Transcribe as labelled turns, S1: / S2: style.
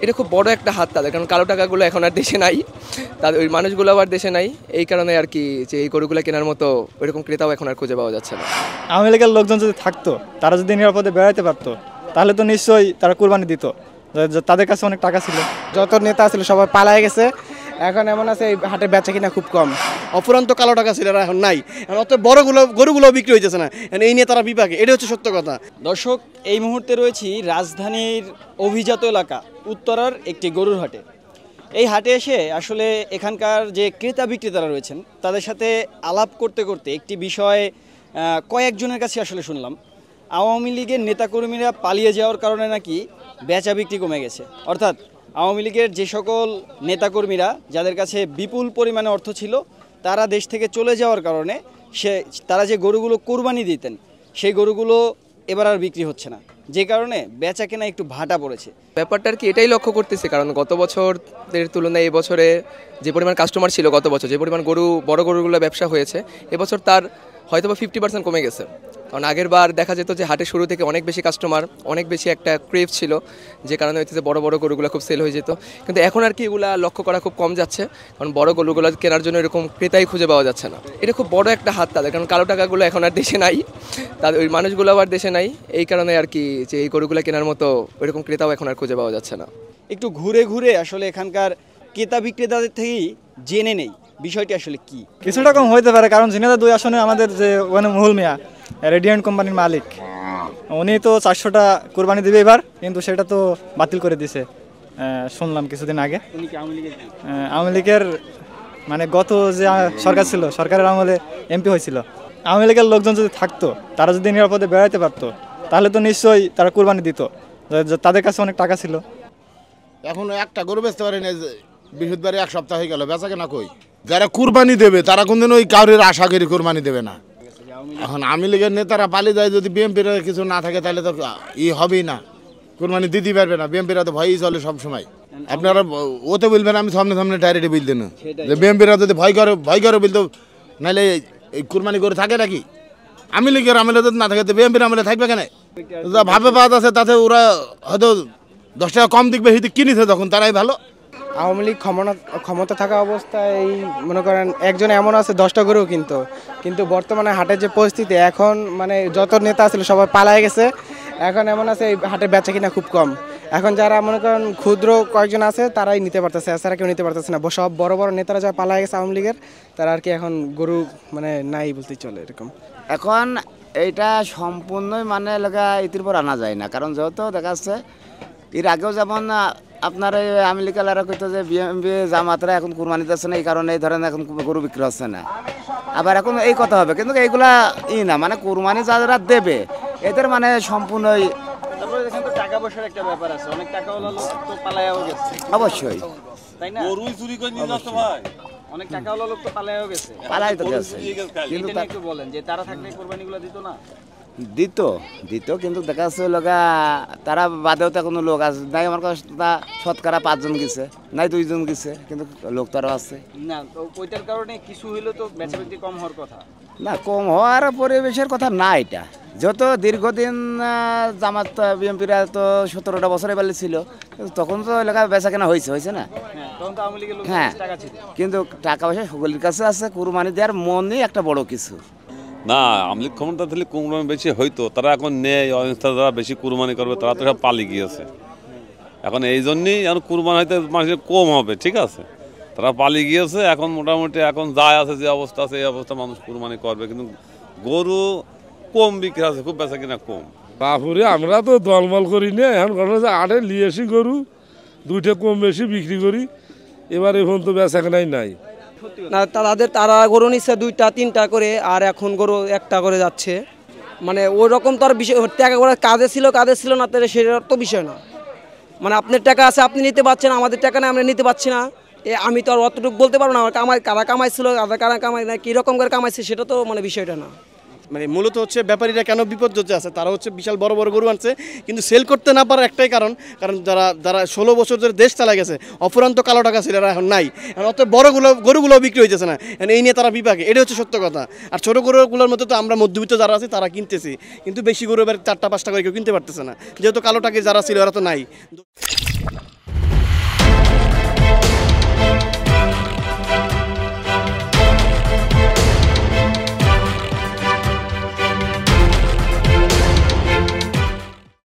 S1: এটা খুব বড় একটা হাত তাদের, কারণ কালো টাকাগুলো এখন আর দেশে নাই, তাদের ওই মানুষগুলো আবার দেশে নাই, এই কারণে আর কি যে এই গরুগুলো কেনার মতো ওইরকম ক্রেতাও এখন আর খুঁজে পাওয়া যাচ্ছে না।
S2: আওয়ামী লীগের লোকজন যদি থাকতো, তারা যদি নিরাপদে বেড়াতে পারতো, তাহলে তো নিশ্চয়ই তারা কুরবানি দিত। তাদের কাছে অনেক টাকা ছিল,
S3: যত নেতা ছিল সবাই পালায় গেছে। এখন এমন আছে এই হাটে বেচা কিনা খুব কম।
S4: অফুরন্ত কালো টাকা ছিল এখন নাই, অত গরুগুলো বিক্রি হইতেছে না, এই নিয়ে তারা বিপাকে, এটা হচ্ছে সত্য কথা।
S5: দর্শক, এই মুহূর্তে রয়েছি রাজধানীর অভিজাত এলাকা উত্তরার একটি গরুর হাটে। এই হাটে এসে আসলে এখানকার যে ক্রেতা বিক্রেতারা রয়েছেন তাদের সাথে আলাপ করতে করতে একটি বিষয় কয়েকজনের কাছে আসলে শুনলাম। আওয়ামী লীগের নেতাকর্মীরা পালিয়ে যাওয়ার কারণে নাকি বেচা বিক্রি কমে গেছে। অর্থাৎ আওয়ামী লীগের যে সকল নেতাকর্মীরা যাদের কাছে বিপুল পরিমাণে অর্থ ছিল, তারা দেশ থেকে চলে যাওয়ার কারণে তারা যে গরুগুলো কোরবানি দিতেন সেই গরুগুলো এবার আর বিক্রি হচ্ছে না, যে কারণে বেচা কেনা একটু ভাটা পড়েছে।
S1: ব্যাপারটা আর কি এটাই লক্ষ্য করতেছে, কারণ গত বছরের তুলনায় এবছরে যে পরিমাণ কাস্টমার ছিল, গত বছর যে পরিমাণ বড় গরুগুলো ব্যবসা হয়েছে, এবছর তার হয়তো বা 50% কমে গেছে। কারণ আগের বার দেখা যেত যে হাটের শুরু থেকে অনেক বেশি কাস্টমার, অনেক বেশি একটা ক্রেভ ছিল, যে কারণে হচ্ছে যে বড় গরুগুলো খুব সেল হয়ে যেত। কিন্তু এখন আর কি এগুলা লক্ষ্য করা খুব কম যাচ্ছে, কারণ বড় গরুগুলো কেনার জন্য এরকম ক্রেতাই খুঁজে পাওয়া যাচ্ছে না। এটা খুব বড় একটা হাত তাদের, কারণ কালো টাকাগুলো এখন আর দেশে নাই, তাদের ওই মানুষগুলো আবার দেশে নাই, এই কারণে আর কি যে এই গরুগুলো কেনার মতো ওইরকম ক্রেতাও এখন আর খুঁজে পাওয়া যাচ্ছে না।
S5: একটু ঘুরে ঘুরে আসলে এখানকার ক্রেতা বিক্রেতাদের থেকেই জেনে নেই বিষয়টি আসলে কি।
S2: কিছুটা কম হইতে পারে, কারণ ঝিনাইদহ 2 আসনে আমাদের যে ওখানে মহুল মিয়া রেডিয়েন্ট কোম্পানির মালিক, উনি তো 400টা কোরবানি দিবে এবার, কিন্তু সেটা তো বাতিল করে দিছে শুনলাম কিছুদিন আগে। আওয়ামী লীগের মানে গত যে সরকার ছিল, সরকারের আমলে এমপি হয়েছিল। আওয়ামী লীগের লোকজন যদি থাকতো, তারা যদি নিরাপদে বেড়াতে পারতো, তাহলে তো নিশ্চয়ই তারা কোরবানি দিত। তাদের কাছে অনেক টাকা ছিল।
S6: এখন একটা গরু বেচতে পারি না, বৃহস্পতিবারে 1 সপ্তাহ হয়ে গেল, বেচা কেনা কই? যারা কুরবানি দেবে তারা কোনদিন ওই কাউরের আশা করি কুরবানি দেবে না। এখন আওয়ামী লীগের নেতারা পালিয়ে যায়, যদি বিএনপির কিছু না থাকে তাহলে তো হবেই না, কুরবানি দিতে পারবে না। বিএনপিরা তো ভয়ই চলে সবসময়। আপনারা ওতে বলবেন, আমি সামনে ডাইরেক্ট বলতেন না যে বিএনপিরা যদি ভয় করে বলতো, নাহলে এই কুরবানি করে থাকে নাকি? আওয়ামী লীগের আমলে যদি না থাকে তো বিএনপির আমলে থাকবে কেন? যা ভাবে পাওয়া আছে তাতে ওরা হয়তো 10 টাকা কম দিকবে, হিতে কিনেছে তখন তারাই ভালো।
S3: আওয়ামী লীগ ক্ষমতা থাকা অবস্থায় মনে করেন একজন এমন আছে 10টা গরু কিন্তু বর্তমানে হাটের যে পরিস্থিতি, এখন মানে যত নেতা ছিল সবাই পালায় গেছে। এখন এমন আছে এই হাটে বেচা কিনা খুব কম। এখন যারা মনে করেন ক্ষুদ্র কয়েকজন আছে তারাই নিতে পারতেছে, এছাড়া কেউ নিতে পারতেছে না। সব বড় নেতারা যারা পালায় গেছে আওয়ামী লীগের, তারা আর কি এখন গরু মানে নাই বলতে চলে এরকম।
S7: এখন এইটা সম্পূর্ণই মানে এলাকা ইতির পর আনা যায় না, কারণ যেহেতু দেখা যাচ্ছে এর আগেও যেমন আপনার আওয়ামী লীগেরা কইতো যে বিএনপি জামাতরা এখন কুরবানি দিচ্ছে না, এই কারণে এই ধরেন এখন গরু বিক্রি হচ্ছে না। আবার এখন এই কথা হবে, কিন্তু এইগুলা না, মানে কুরবানি যারা দেবে এদের মানে সম্পূর্ণই
S5: টাকা পয়সার একটা ব্যাপার আছে, অনেক টাকাওয়ালা লোক তো পালায়াও গেছে।
S7: অবশ্যই,
S5: তাই না? গরুই চুরি করে নিয়ে যাচ্ছে ভাই, অনেক টাকাওয়ালা লোক তো পালায়াও গেছে।
S7: পালাই তো গেছে, কিন্তু
S5: একটু বলেন যে তারা থাকলে কোরবানিগুলো দিত না?
S7: দিত কিন্তু দেখা যাচ্ছে লোকা তারা বাদেও তো কোনো লোক আছে নাই। আমার কাছে শতকরা 5 জন গেছে, নাই 2 জন গেছে, কিন্তু লোক তো আরও আছে
S5: না। তো ওইটার কারণে কিছু হইলেও তো বেচা বিক্রি কম হওয়ার কথা
S7: না, কম হওয়ার পরিবেশের কথা না। এটা যত দীর্ঘদিন জামাত বিএনপিরা তো 17টা বছর এবারে ছিল, তখন তো এলাকা বেচা কেনা হয়েছে না? হ্যাঁ, কিন্তু টাকা পয়সা সকলের কাছে আছে, কুরবানি দেওয়ার মনই একটা বড় কিছু
S8: না। আওয়ামী লীগ ক্ষমতা থাকলে কুরবানি বেশি হইতো, তারা এখন নেই, যারা বেশি কুরবানি করবে তারা তো সব পালিয়ে গিয়েছে। এখন এই জন্যই এখন কুরবানি হয়তো মানুষের কম হবে, ঠিক আছে, তারা পালিয়ে গিয়েছে। এখন মোটামুটি এখন যায় আছে যে অবস্থা আছে, এই অবস্থা মানুষ কুরবানি করবে, কিন্তু গরু কম বিক্রি আছে, খুব বেচা কিনা কম।
S9: বাপুরে আমরা তো দলমল করি না, এখন ঘটনা যে আটে নিয়ে আসি গরু, 2টা কম বেশি বিক্রি করি, এবার এখন তো বেচা কেনাই নাই
S10: না। তারা গরু নিচ্ছে 2টা 3টা করে, আর এখন গরু 1টা করে যাচ্ছে। মানে ওই রকম তো আর বিষয়, টাকা করে কাজে ছিল না, তাহলে সেটার তো বিষয় না। মানে আপনার টাকা আছে, আপনি নিতে পারছেন, আমাদের টাকা নেই, আমরা নিতে পারছি না। আমি তো আর অতটুকু বলতে পারবো না কারা কামাইছিল, কারা কামাই না, কীরকম করে কামাইছে সেটা তো মানে বিষয়টা না।
S4: মানে মূলত হচ্ছে ব্যাপারীরা কেন বিপর্যয়ে আছে, তারা হচ্ছে বিশাল বড় গরু আনছে, কিন্তু সেল করতে না পারার একটাই কারণ যারা 16 বছর ধরে দেশ চালা গেছে, অফুরন্ত কালো টাকা ছিল এখন নাই, অত গরুগুলো বিক্রি হইতেছে না, এই নিয়ে তারা বিপাকে, এটা হচ্ছে সত্য কথা। আর ছোট গরুগুলোর মধ্যে তো আমরা মধ্যবিত্ত যারা আছি তারা কিনতেছি, কিন্তু বেশি গরু এবার 4টা 5টা করে কেউ কিনতে পারতেছে না, যেহেতু কালো টাকা যারা ছিল এরা তো নাই।